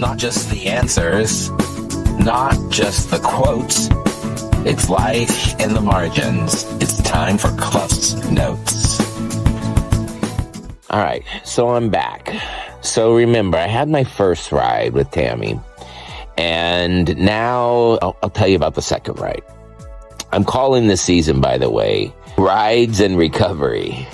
not just the answers, not just the quotes. It's life in the margins. It's time for CluffsNotes. All right, so I'm back. So remember, I had my first ride with Tammy, and now I'll tell you about the second ride. I'm calling this season, by the way, Rides and Recovery.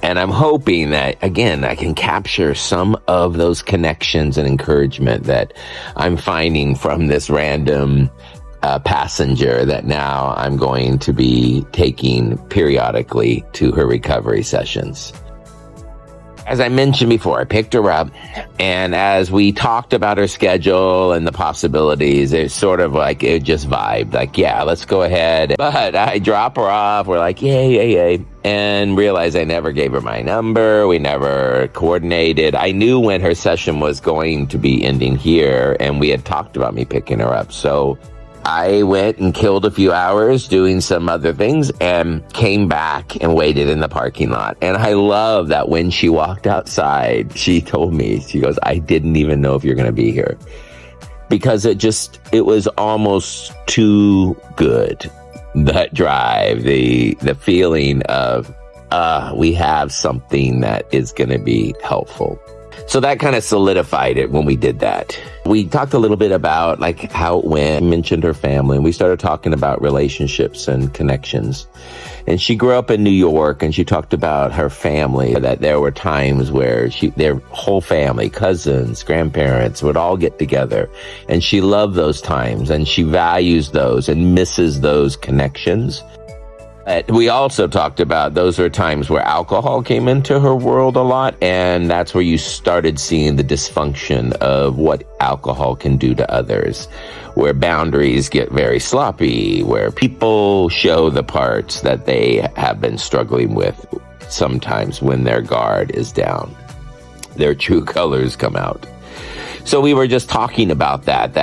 And I'm hoping that, again, I can capture some of those connections and encouragement that I'm finding from this random passenger that now I'm going to be taking periodically to her recovery sessions. As I mentioned before, I picked her up, and as we talked about her schedule and the possibilities, it's sort of like it just vibed, like, yeah, let's go ahead. But I drop her off, we're like, yay, and realize I never gave her my number, we never coordinated. I knew when her session was going to be ending here, and we had talked about me picking her up, so I went and killed a few hours doing some other things and came back and waited in the parking lot. And I love that when she walked outside, she told me, she goes, I didn't even know if you're going to be here. Because it was almost too good. That drive, the feeling of, we have something that is going to be helpful. So that kind of solidified it when we did that. We talked a little bit about like how it went, mentioned her family, and we started talking about relationships and connections. And she grew up in New York, and she talked about her family, that there were times where their whole family, cousins, grandparents would all get together. And she loved those times, and she values those and misses those connections. We also talked about those are times where alcohol came into her world a lot, and that's where you started seeing the dysfunction of what alcohol can do to others, where boundaries get very sloppy, where people show the parts that they have been struggling with sometimes when their guard is down. Their true colors come out. So we were just talking about that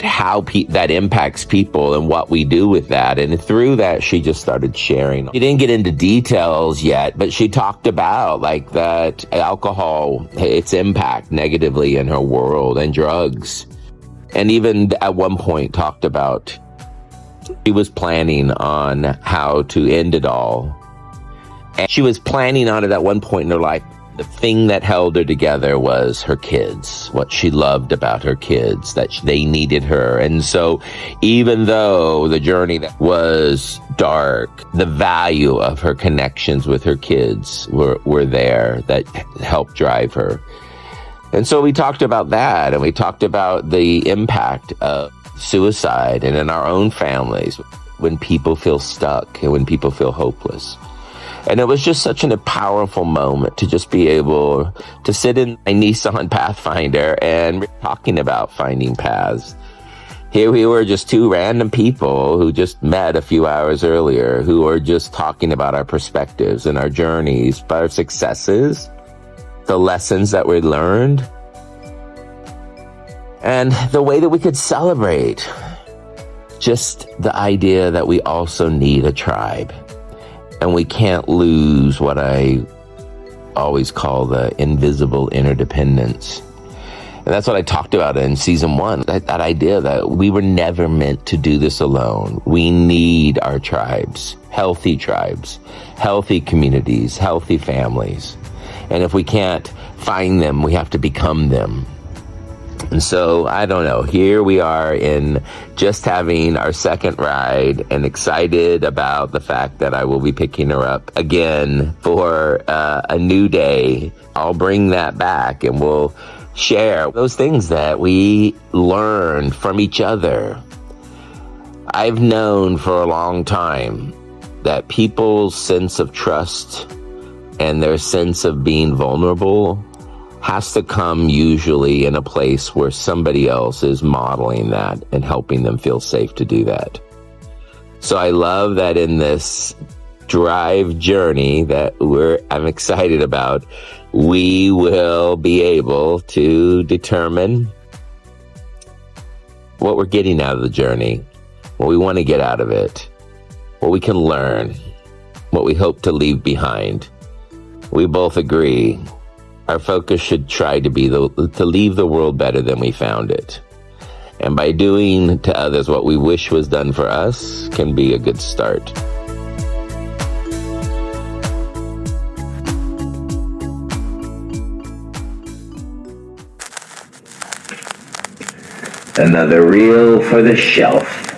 how that impacts people and what we do with that. And through that, she just started sharing. She didn't get into details yet, but she talked about like that alcohol, its impact negatively in her world, and drugs. And even at one point talked about she was planning on how to end it all. And she was planning on it at one point in her life. The thing that held her together was her kids, what she loved about her kids, that they needed her. And so even though the journey that was dark, the value of her connections with her kids were there that helped drive her. And so we talked about that, and we talked about the impact of suicide and in our own families when people feel stuck and when people feel hopeless. And it was just such a powerful moment to just be able to sit in my Nissan Pathfinder and talking about finding paths. Here we were, just two random people who just met a few hours earlier, who were just talking about our perspectives and our journeys, about our successes, the lessons that we learned, and the way that we could celebrate. Just the idea that we also need a tribe. And we can't lose what I always call the invisible interdependence. And that's what I talked about in season 1, that idea that we were never meant to do this alone. We need our tribes, healthy communities, healthy families. And if we can't find them, we have to become them. And so, I don't know, here we are in just having our second ride, and excited about the fact that I will be picking her up again for a new day. I'll bring that back, and we'll share those things that we learned from each other. I've known for a long time that people's sense of trust and their sense of being vulnerable has to come usually in a place where somebody else is modeling that and helping them feel safe to do that. So I love that in this drive journey that I'm excited about, we will be able to determine what we're getting out of the journey, what we want to get out of it, what we can learn, what we hope to leave behind. We both agree Our focus should try to be to leave the world better than we found it. And by doing to others what we wish was done for us can be a good start. Another reel for the shelf.